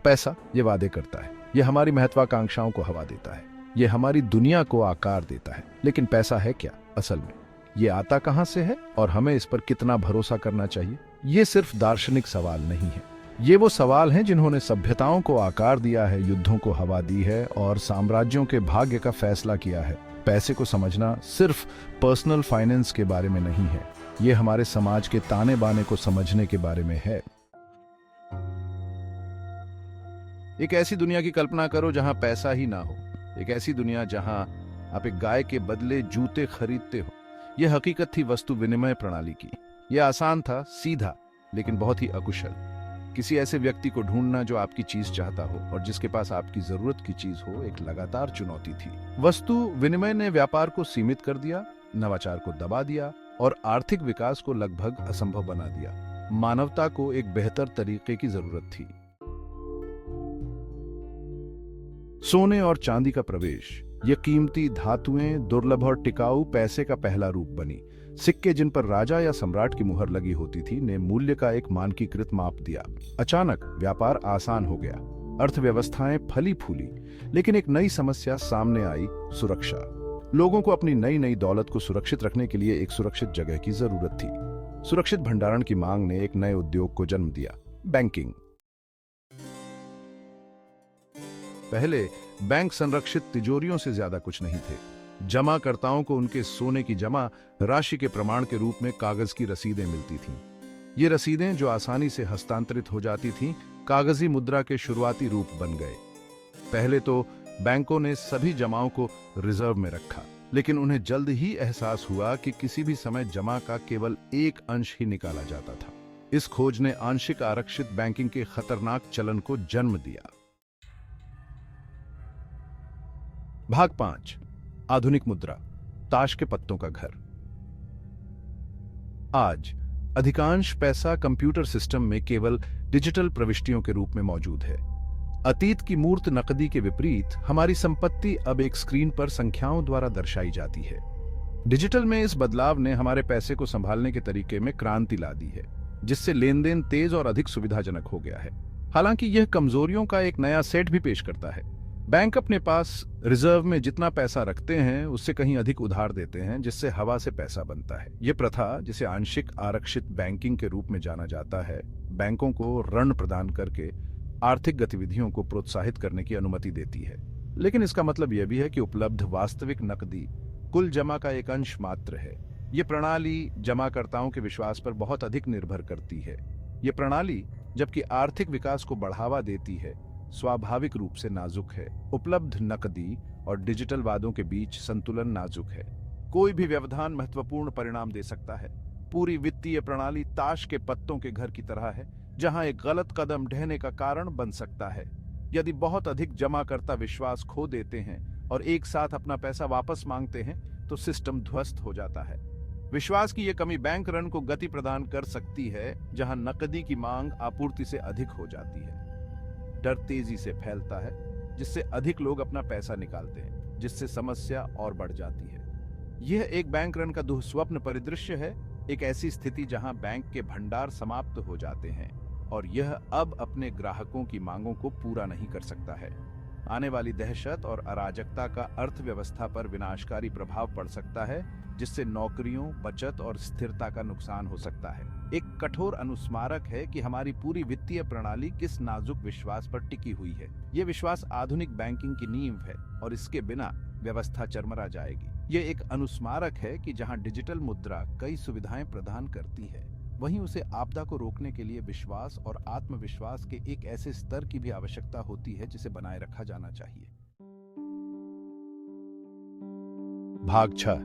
पैसा ये वादे करता है, ये हमारी महत्वाकांक्षाओं को हवा देता है, ये हमारी दुनिया को आकार देता है। लेकिन पैसा है क्या असल में? ये आता कहां से है और हमें इस पर कितना भरोसा करना चाहिए? ये सिर्फ दार्शनिक सवाल नहीं है, ये वो सवाल हैं जिन्होंने सभ्यताओं को आकार दिया है, युद्धों को हवा दी है और साम्राज्यों के भाग्य का फैसला किया है। पैसे को समझना सिर्फ पर्सनल फाइनेंस के बारे में नहीं है, ये हमारे समाज के ताने बाने को समझने के बारे में है। एक ऐसी दुनिया की कल्पना करो जहां पैसा ही ना हो, एक ऐसी दुनिया जहां आप एक गाय के बदले जूते खरीदते हो। यह हकीकत थी वस्तु विनिमय प्रणाली की। यह आसान था, सीधा, लेकिन बहुत ही अकुशल। किसी ऐसे व्यक्ति को ढूंढना जो आपकी चीज चाहता हो और जिसके पास आपकी जरूरत की चीज हो, एक लगातार चुनौती थी। वस्तु विनिमय ने व्यापार को सीमित कर दिया, नवाचार को दबा दिया और आर्थिक विकास को लगभग असंभव बना दिया। मानवता को एक बेहतर तरीके की जरूरत थी। सोने और चांदी का प्रवेश, ये कीमती धातुएं दुर्लभ और टिकाऊ पैसे का पहला रूप बनी। सिक्के जिन पर राजा या सम्राट की मुहर लगी होती थी ने मूल्य का एक मानकीकृत माप दिया। अचानक व्यापार आसान हो गया, अर्थव्यवस्थाएं फली फूली। लेकिन एक नई समस्या सामने आई, सुरक्षा। लोगों को अपनी नई नई दौलत को सुरक्षित रखने के लिए एक सुरक्षित जगह की जरूरत थी। सुरक्षित भंडारण की मांग ने एक नए उद्योग को जन्म दिया, बैंकिंग। पहले बैंक संरक्षित तिजोरियों से ज्यादा कुछ नहीं थे। जमाकर्ताओं को उनके सोने की जमा राशि के प्रमाण के रूप में कागज की रसीदें मिलती थीं। ये रसीदें जो आसानी से हस्तांतरित हो जाती थीं, कागजी मुद्रा के शुरुआती रूप बन गए। पहले तो बैंकों ने सभी जमाओं को रिजर्व में रखा, लेकिन उन्हें जल्द ही एहसास हुआ कि किसी भी समय जमा का केवल एक अंश ही निकाला जाता था। इस खोज ने आंशिक आरक्षित बैंकिंग के खतरनाक चलन को जन्म दिया। भाग 5, आधुनिक मुद्रा, ताश के पत्तों का घर। आज अधिकांश पैसा कंप्यूटर सिस्टम में केवल डिजिटल प्रविष्टियों के रूप में मौजूद है। अतीत की मूर्त नकदी के विपरीत हमारी संपत्ति अब एक स्क्रीन पर संख्याओं द्वारा दर्शाई जाती है। डिजिटल में इस बदलाव ने हमारे पैसे को संभालने के तरीके में क्रांति ला दी है, जिससे लेन देन तेज और अधिक सुविधाजनक हो गया है। हालांकि यह कमजोरियों का एक नया सेट भी पेश करता है। बैंक अपने पास रिजर्व में जितना पैसा रखते हैं उससे कहीं अधिक उधार देते हैं, जिससे हवा से पैसा बनता है। यह प्रथा, जिसे आंशिक आरक्षित बैंकिंग के रूप में जाना जाता है, बैंकों को ऋण प्रदान करके आर्थिक गतिविधियों को प्रोत्साहित करने की अनुमति देती है। लेकिन इसका मतलब यह भी है कि उपलब्ध वास्तविक नकदी कुल जमा का एक अंश मात्र है। यह प्रणाली जमाकर्ताओं के विश्वास पर बहुत अधिक निर्भर करती है। यह प्रणाली, जबकि आर्थिक विकास को बढ़ावा देती है, स्वाभाविक रूप से नाजुक है। उपलब्ध नकदी और डिजिटल वादों के बीच संतुलन नाजुक है। कोई भी व्यवधान महत्वपूर्ण परिणाम दे सकता है। पूरी वित्तीय प्रणाली ताश के पत्तों के घर की तरह है, जहां एक गलत कदम ढहने का कारण बन सकता है। यदि बहुत अधिक जमाकर्ता विश्वास खो देते हैं और एक साथ अपना पैसा वापस मांगते हैं, तो सिस्टम ध्वस्त हो जाता है। विश्वास की यह कमी बैंक ऋण को गति प्रदान कर सकती है, जहां नकदी की मांग आपूर्ति से अधिक हो जाती है। डर तेजी से फैलता है, जिससे अधिक लोग अपना पैसा निकालते हैं, जिससे समस्या और बढ़ जाती है। यह एक बैंक ऋण का दुःस्वप्न परिदृश्य है, एक ऐसी स्थिति जहां बैंक के भंडार समाप्त हो जाते हैं और यह अब अपने ग्राहकों की मांगों को पूरा नहीं कर सकता है। आने वाली दहशत और अराजकता का अर्थव्यवस्था पर विनाशकारी प्रभाव पड़ सकता है, जिससे नौकरियों, बचत और स्थिरता का नुकसान हो सकता है। एक कठोर अनुस्मारक है कि हमारी पूरी वित्तीय प्रणाली किस नाजुक विश्वास पर टिकी हुई है। यह विश्वास आधुनिक बैंकिंग की नींव है और इसके बिना व्यवस्था चरमरा जाएगी। यह एक अनुस्मारक है कि जहां डिजिटल मुद्रा कई सुविधाएं प्रदान करती है, वहीं उसे आपदा को रोकने के लिए विश्वास और आत्मविश्वास के एक ऐसे स्तर की भी आवश्यकता होती है जिसे बनाए रखा जाना चाहिए। भाग 6,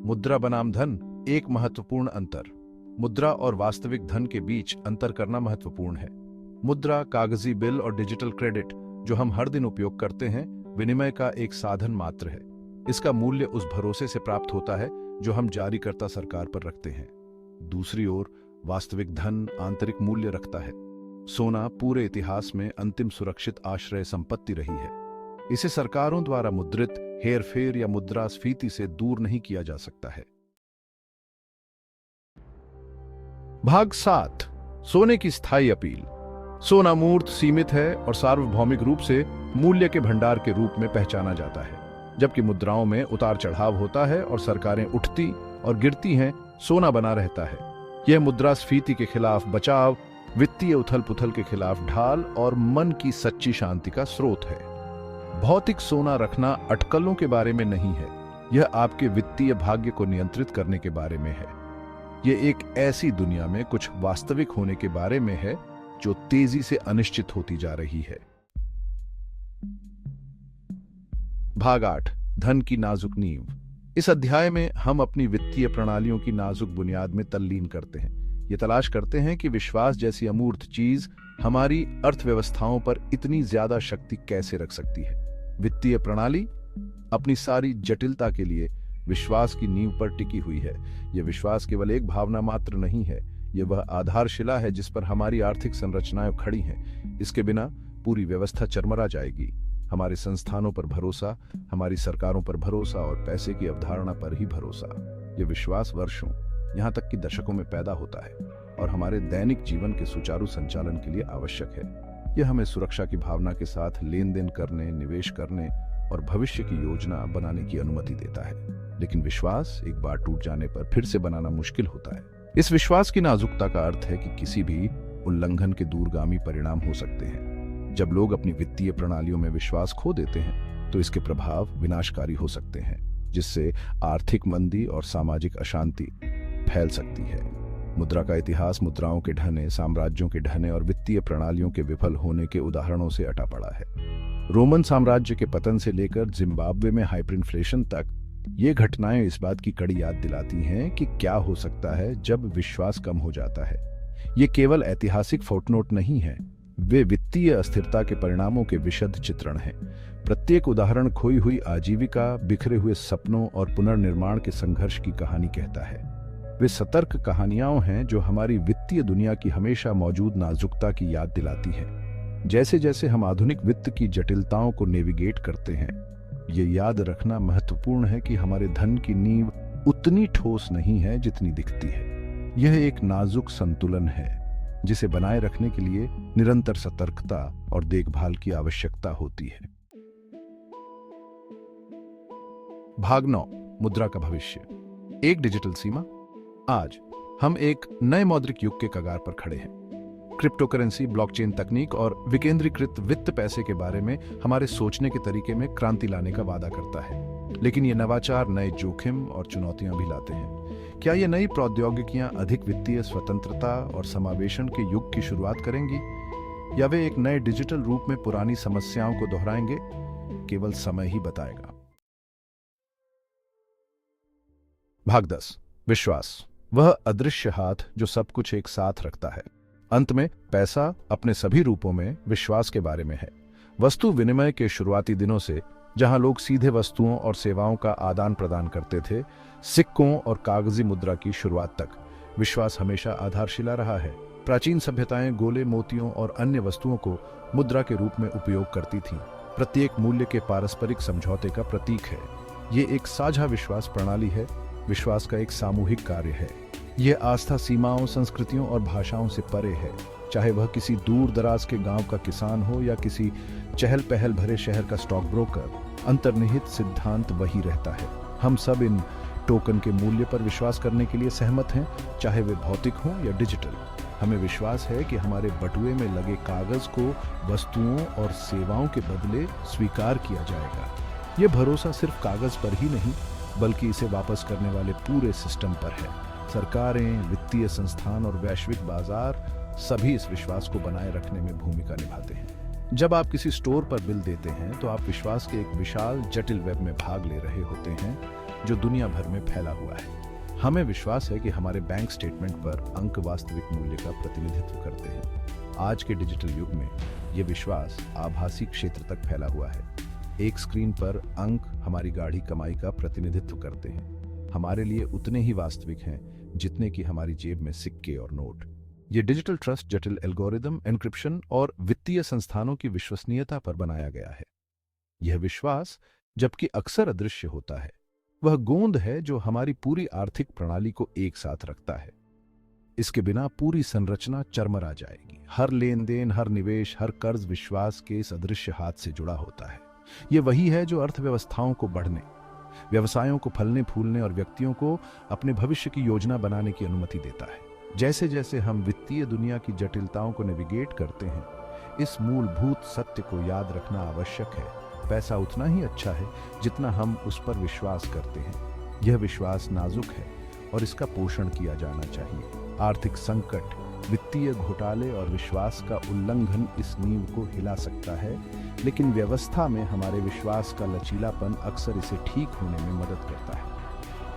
मुद्रा बनाम धन, एक महत्वपूर्ण अंतर। मुद्रा और वास्तविक धन के बीच अंतर करना महत्वपूर्ण है। मुद्रा, कागजी बिल और डिजिटल क्रेडिट जो हम हर दिन उपयोग करते हैं, विनिमय का एक साधन मात्र है। इसका मूल्य उस भरोसे से प्राप्त होता है जो हम जारीकर्ता सरकार पर रखते हैं। दूसरी ओर वास्तविक धन आंतरिक मूल्य रखता है। सोना पूरे इतिहास में अंतिम सुरक्षित आश्रय संपत्ति रही है। इसे सरकारों द्वारा मुद्रित, हेरफेर या मुद्रास्फीति से दूर नहीं किया जा सकता है। भाग 7, सोने की स्थायी अपील। सोना मूर्त, सीमित है और सार्वभौमिक रूप से मूल्य के भंडार के रूप में पहचाना जाता है। जबकि मुद्राओं में उतार चढ़ाव होता है और सरकारें उठती और गिरती हैं, सोना बना रहता है। यह मुद्रास्फीति के खिलाफ बचाव, वित्तीय उथल पुथल के खिलाफ ढाल और मन की सच्ची शांति का स्रोत है। भौतिक सोना रखना अटकलों के बारे में नहीं है, यह आपके वित्तीय भाग्य को नियंत्रित करने के बारे में है। यह एक ऐसी दुनिया में कुछ वास्तविक होने के बारे में है जो तेजी से अनिश्चित होती जा रही है। भाग 8, धन की नाजुक नींव। इस अध्याय में हम अपनी वित्तीय प्रणालियों की नाजुक बुनियाद में तल्लीन करते हैं। ये तलाश करते हैं कि विश्वास जैसी अमूर्त चीज हमारी अर्थव्यवस्थाओं पर इतनी ज्यादा शक्ति कैसे रख सकती है। वित्तीय प्रणाली अपनी सारी जटिलता के लिए विश्वास की नींव पर टिकी हुई है। यह विश्वास केवल एक भावना मात्र नहीं है, यह वह आधारशिला है जिस पर हमारी आर्थिक संरचनाएं खड़ी हैं। इसके बिना पूरी व्यवस्था चरमरा जाएगी। हमारे संस्थानों पर भरोसा, हमारी सरकारों पर भरोसा और पैसे की अवधारणा पर ही भरोसा। यह विश्वास वर्षों, यहाँ तक कि दशकों में पैदा होता है और हमारे दैनिक जीवन के सुचारू संचालन के लिए आवश्यक है। यह हमें सुरक्षा की भावना के साथ लेन देन करने, निवेश करने और भविष्य की योजना बनाने की अनुमति देता है। लेकिन विश्वास एक बार टूट जाने पर फिर से बनाना मुश्किल होता है। इस विश्वास की नाजुकता का अर्थ है कि किसी भी उल्लंघन के दूरगामी परिणाम हो सकते हैं। जब लोग अपनी वित्तीय प्रणालियों में विश्वास खो देते हैं तो इसके प्रभाव विनाशकारी हो सकते हैं, जिससे आर्थिक मंदी और सामाजिक अशांति फैल सकती है। मुद्रा का इतिहास मुद्राओं के ढहने, साम्राज्यों के ढहने और वित्तीय प्रणालियों के विफल होने के उदाहरणों से अटा पड़ा है। रोमन साम्राज्य के पतन से लेकर जिम्बाब्वे में हाइपरइन्फ्लेशन तक ये घटनाएं इस बात की कड़ी याद दिलाती हैं कि क्या हो सकता है जब विश्वास कम हो जाता है। ये केवल ऐतिहासिक फुटनोट नहीं है, वे वित्तीय अस्थिरता के परिणामों के विशद चित्रण हैं। प्रत्येक उदाहरण खोई हुई आजीविका, बिखरे हुए सपनों और पुनर्निर्माण के संघर्ष की कहानी कहता है। वे सतर्क कहानियां हैं जो हमारी वित्तीय दुनिया की हमेशा मौजूद नाजुकता की याद दिलाती हैं। जैसे जैसे हम आधुनिक वित्त की जटिलताओं को नेविगेट करते हैं, ये याद रखना महत्वपूर्ण है कि हमारे धन की नींव उतनी ठोस नहीं है जितनी दिखती है। यह एक नाजुक संतुलन है जिसे बनाए रखने के लिए निरंतर सतर्कता और देखभाल की आवश्यकता होती है। भाग 9, मुद्रा का भविष्य, एक डिजिटल सीमा। आज हम एक नए मौद्रिक युग के कगार पर खड़े हैं। क्रिप्टो करेंसी, ब्लॉकचेन तकनीक और विकेंद्रीकृत वित्त पैसे के बारे में हमारे सोचने के तरीके में क्रांति लाने का वादा करता है। लेकिन ये नवाचार नए जोखिम और चुनौतियां भी लाते हैं। क्या ये नई प्रौद्योगिकियां अधिक वित्तीय स्वतंत्रता और समावेशन के युग की शुरुआत करेंगी, या वे एक नए डिजिटल रूप में पुरानी समस्याओं को दोहराएंगे? केवल समय ही बताएगा। भाग 10, विश्वास, वह अदृश्य हाथ जो सब कुछ एक साथ रखता है। अंत में पैसा अपने सभी रूपों में विश्वास के बारे में है। वस्तु विनिमय के शुरुआती दिनों से, जहां लोग सीधे वस्तुओं और सेवाओं का आदान प्रदान करते थे, सिक्कों और कागजी मुद्रा की शुरुआत तक, विश्वास हमेशा आधारशिला रहा है। प्राचीन सभ्यताएं गोले, मोतियों और अन्य वस्तुओं को मुद्रा के रूप में उपयोग करती थीं। प्रत्येक मूल्य के पारस्परिक समझौते का प्रतीक है। ये एक साझा विश्वास प्रणाली है, विश्वास का एक सामूहिक कार्य है। यह आस्था सीमाओं, संस्कृतियों और भाषाओं से परे है। चाहे वह किसी दूर दराज के गांव का किसान हो या किसी चहल पहल भरे शहर का स्टॉक ब्रोकर, अंतर्निहित सिद्धांत वही रहता है। हम सब इन टोकन के मूल्य पर विश्वास करने के लिए सहमत हैं, चाहे वे भौतिक हों या डिजिटल। हमें विश्वास है कि हमारे बटुए में लगे कागज को वस्तुओं और सेवाओं के बदले स्वीकार किया जाएगा। यह भरोसा सिर्फ कागज पर ही नहीं, बल्कि इसे वापस करने वाले पूरे सिस्टम पर है। सरकारें, वित्तीय संस्थान और वैश्विक बाजार सभी इस विश्वास को बनाए रखने में भूमिका निभाते हैं। जब आप किसी स्टोर पर बिल देते हैं तो आप विश्वास के एक विशाल जटिल वेब में भाग ले रहे होते हैं जो दुनिया भर में फैला हुआ है। हमें विश्वास है कि हमारे बैंक स्टेटमेंट पर अंक वास्तविक मूल्य का प्रतिनिधित्व करते हैं। आज के डिजिटल युग में यह विश्वास आभासी क्षेत्र तक फैला हुआ है। एक स्क्रीन पर अंक हमारी गाढ़ी कमाई का प्रतिनिधित्व करते हैं, हमारे लिए उतने ही वास्तविक हैं जितने कि हमारी जेब में सिक्के और नोट। ये डिजिटल ट्रस्ट जटिल एल्गोरिदम, एन्क्रिप्शन और वित्तीय संस्थानों की विश्वसनीयता पर बनाया गया है। यह विश्वास, जबकि अक्सर अदृश्य होता है, वह गोंद है जो हमारी पूरी आर्थिक प्रणाली को एक साथ रखता है। इसके बिना पूरी संरचना चरमरा जाएगी। हर लेन देन, हर निवेश, हर कर्ज विश्वास के इस अदृश्य हाथ से जुड़ा होता है। ये वही है जो अर्थव्यवस्थाओं को बढ़ने, व्यवसायों को फलने फूलने और व्यक्तियों को अपने भविष्य की योजना बनाने की अनुमति देता है। जैसे जैसे हम वित्तीय दुनिया की जटिलताओं को नेविगेट करते हैं, इस मूलभूत सत्य को याद रखना आवश्यक है। पैसा उतना ही अच्छा है जितना हम उस पर विश्वास करते हैं। यह विश्वास नाजुक है और इसका पोषण किया जाना चाहिए। आर्थिक संकट, वित्तीय घोटाले और विश्वास का उल्लंघन इस नींव को हिला सकता है, लेकिन व्यवस्था में हमारे विश्वास का लचीलापन अक्सर इसे ठीक होने में मदद करता है।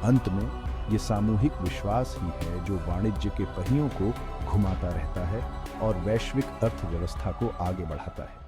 अंत में ये सामूहिक विश्वास ही है जो वाणिज्य के पहियों को घुमाता रहता है और वैश्विक अर्थव्यवस्था को आगे बढ़ाता है।